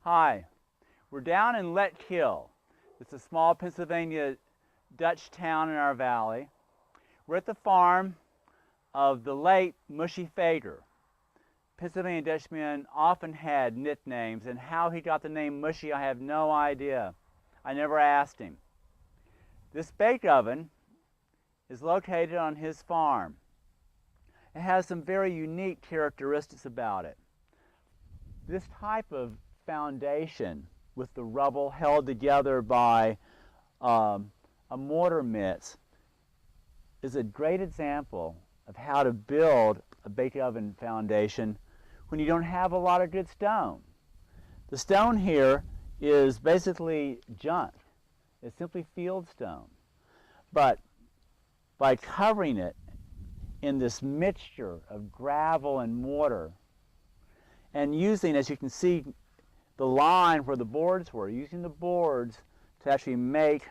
Hi, we're down in Let Kill. It's a small Pennsylvania Dutch town in our valley. We're at the farm of the late Mushy Feger. Pennsylvania Dutchmen often had nicknames, and how he got the name Mushy, I have no idea. I never asked him. This bake oven is located on his farm. It has some very unique characteristics about it. This type of foundation with the rubble held together by a mortar mix is a great example of how to build a bake oven foundation when you don't have a lot of good stone. The stone here is basically junk. It's simply field stone. But by covering it in this mixture of gravel and mortar and using, as you can see, the line where the boards were, using the boards to actually make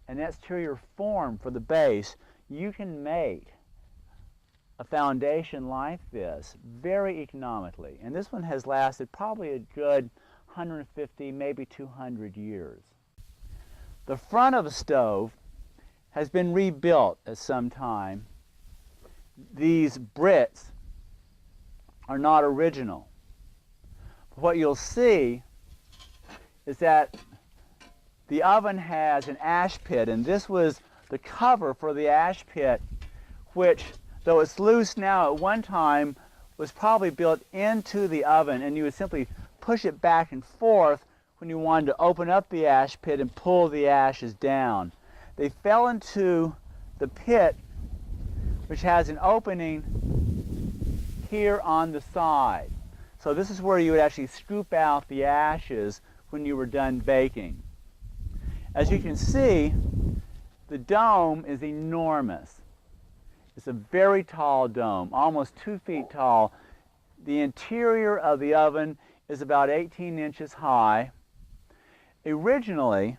an exterior form for the base, you can make a foundation like this very economically. And this one has lasted probably a good 150, maybe 200 years. The front of the stove has been rebuilt at some time. These bricks are not original. What you'll see is that the oven has an ash pit, and this was the cover for the ash pit, which, though it's loose now, at one time was probably built into the oven, and you would simply push it back and forth when you wanted to open up the ash pit and pull the ashes down. They fell into the pit, which has an opening here on the side. So this is where you would actually scoop out the ashes when you were done baking. As you can see, the dome is enormous. It's a very tall dome, almost 2 feet tall. The interior of the oven is about 18 inches high. Originally,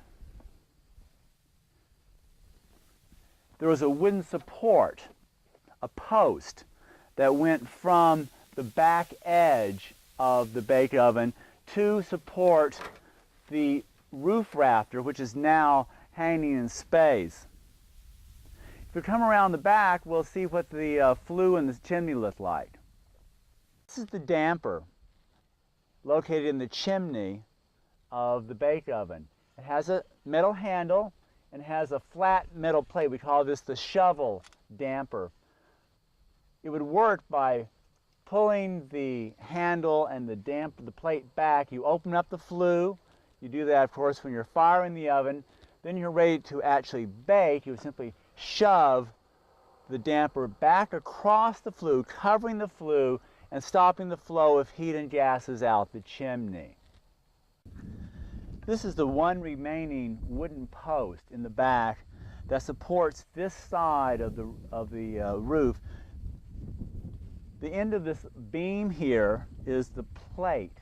there was a wooden support, a post, that went from the back edge of the bake oven to support the roof rafter, which is now hanging in space. If we come around the back, we'll see what the flue in the chimney look like. This is the damper located in the chimney of the bake oven. It has a metal handle and has a flat metal plate. We call this the shovel damper. It would work by pulling the handle and the plate back. You open up the flue. You do that, of course, when you're firing the oven. Then you're ready to actually bake. You would simply shove the damper back across the flue, covering the flue and stopping the flow of heat and gases out the chimney. This is the one remaining wooden post in the back that supports this side of the roof. The end of this beam here is the plate.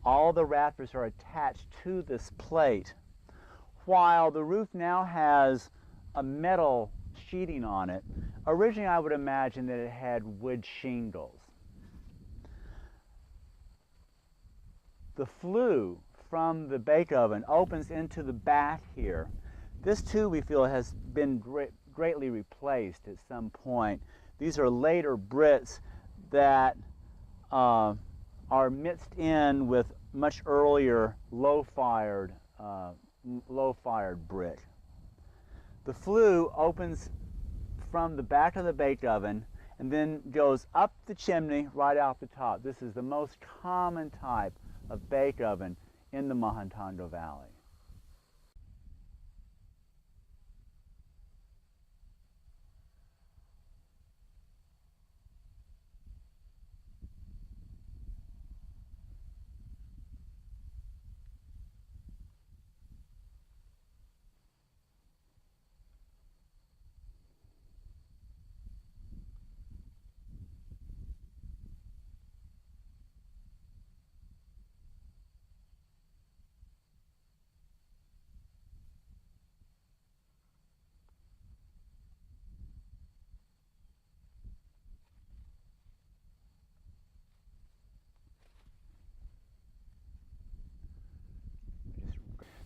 All the rafters are attached to this plate, while the roof now has a metal sheeting on it. Originally, I would imagine that it had wood shingles. The flue from the bake oven opens into the back here. This too, we feel, has been greatly replaced at some point. These are later bricks that are mixed in with much earlier low-fired brick. The flue opens from the back of the bake oven and then goes up the chimney right out the top. This is the most common type of bake oven in the Mahantongo Valley.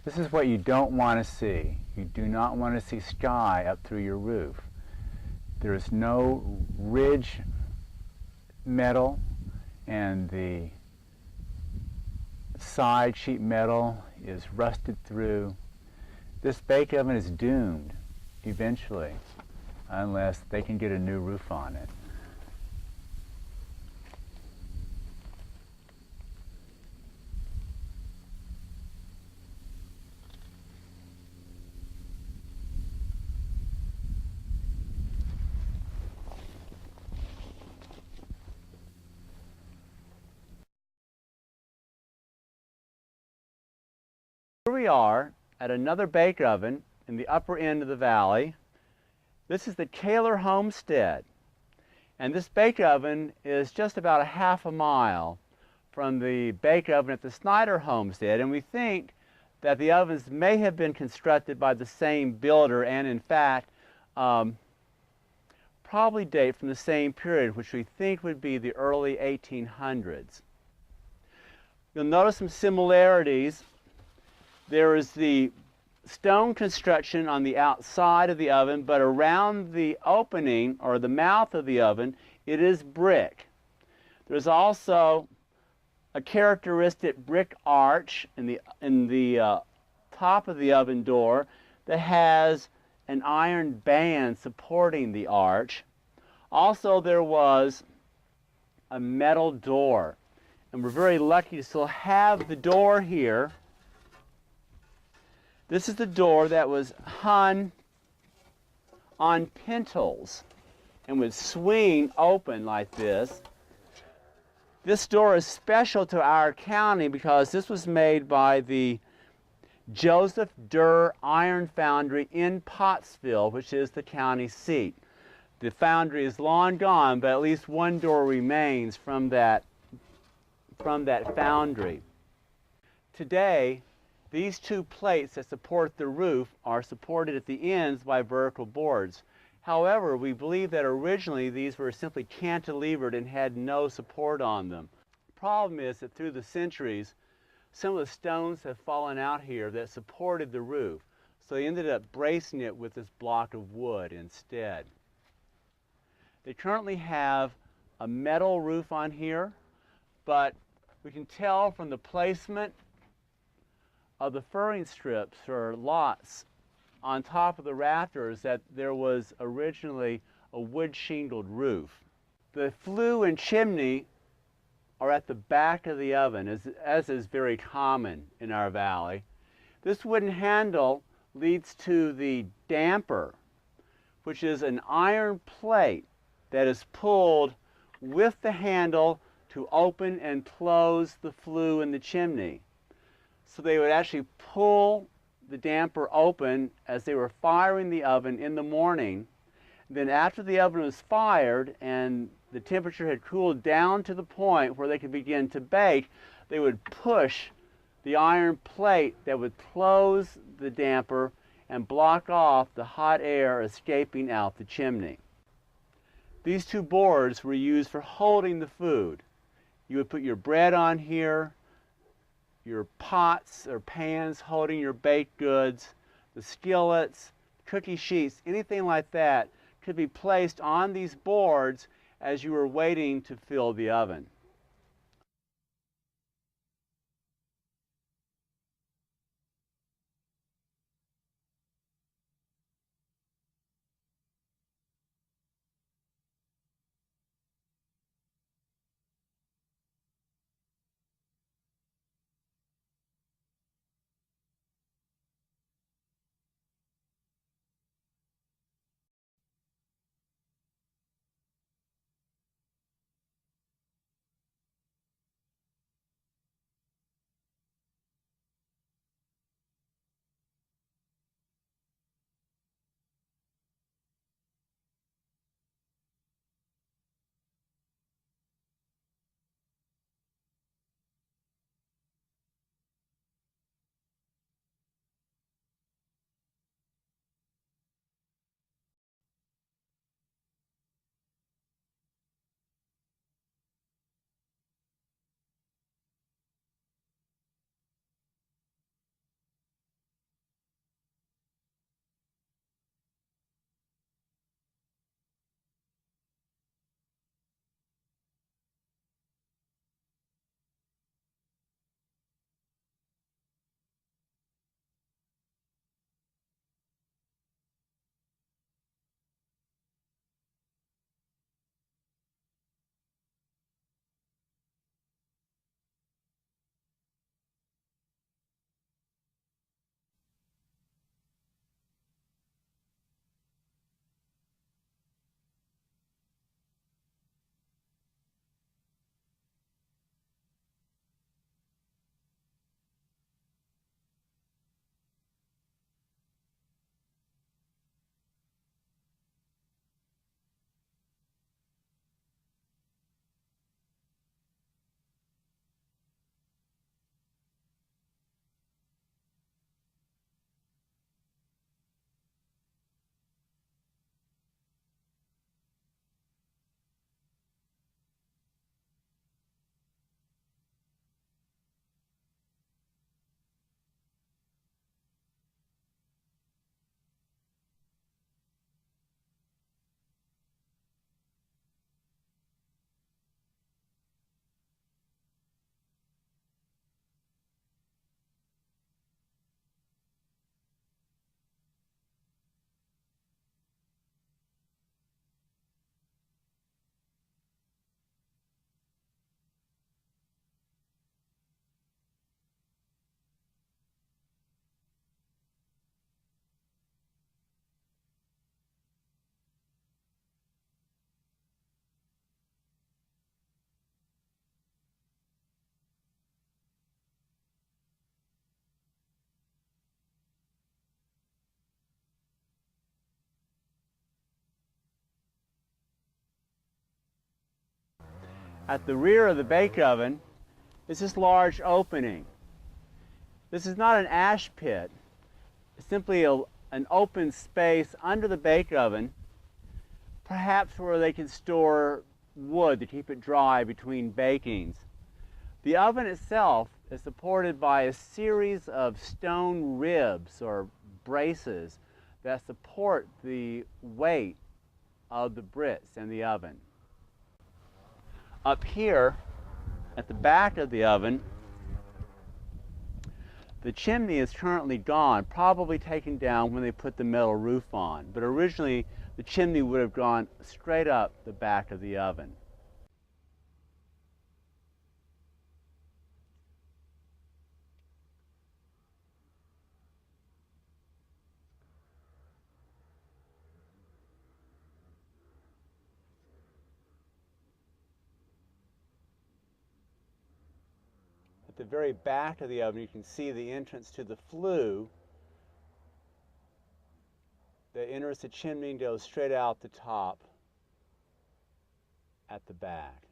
This is what you don't want to see. You do not want to see sky up through your roof. There is no ridge metal, and the side sheet metal is rusted through. This bake oven is doomed eventually unless they can get a new roof on it. Here we are at another bake oven in the upper end of the valley. This is the Kehler homestead, and this bake oven is just about a half a mile from the bake oven at the Snyder homestead, and we think that the ovens may have been constructed by the same builder and in fact probably date from the same period, which we think would be the early 1800s. You'll notice some similarities. There is the stone construction on the outside of the oven, but around the opening or the mouth of the oven, it is brick. There's also a characteristic brick arch in the top of the oven door that has an iron band supporting the arch. Also, there was a metal door, and we're very lucky to still have the door here. This is the door that was hung on pintles and would swing open like this. This door is special to our county because this was made by the Joseph Durr Iron Foundry in Pottsville, which is the county seat. The foundry is long gone, but at least one door remains from that foundry. Today, these two plates that support the roof are supported at the ends by vertical boards. However, we believe that originally these were simply cantilevered and had no support on them. The problem is that through the centuries, some of the stones have fallen out here that supported the roof, so they ended up bracing it with this block of wood instead. They currently have a metal roof on here, but we can tell from the placement of the furring strips or lots on top of the rafters that there was originally a wood shingled roof. The flue and chimney are at the back of the oven, as is very common in our valley. This wooden handle leads to the damper, which is an iron plate that is pulled with the handle to open and close the flue in the chimney. So they would actually pull the damper open as they were firing the oven in the morning. Then after the oven was fired and the temperature had cooled down to the point where they could begin to bake, they would push the iron plate that would close the damper and block off the hot air escaping out the chimney. These two boards were used for holding the food. You would put your bread on here, your pots or pans holding your baked goods, the skillets, cookie sheets, anything like that could be placed on these boards as you were waiting to fill the oven. At the rear of the bake oven is this large opening. This is not an ash pit. It's simply an open space under the bake oven, perhaps where they can store wood to keep it dry between bakings. The oven itself is supported by a series of stone ribs or braces that support the weight of the brits in the oven. Up here at the back of the oven, the chimney is currently gone, probably taken down when they put the metal roof on, but originally the chimney would have gone straight up the back of the oven. At the very back of the oven, you can see the entrance to the flue that enters the chimney and goes straight out the top at the back.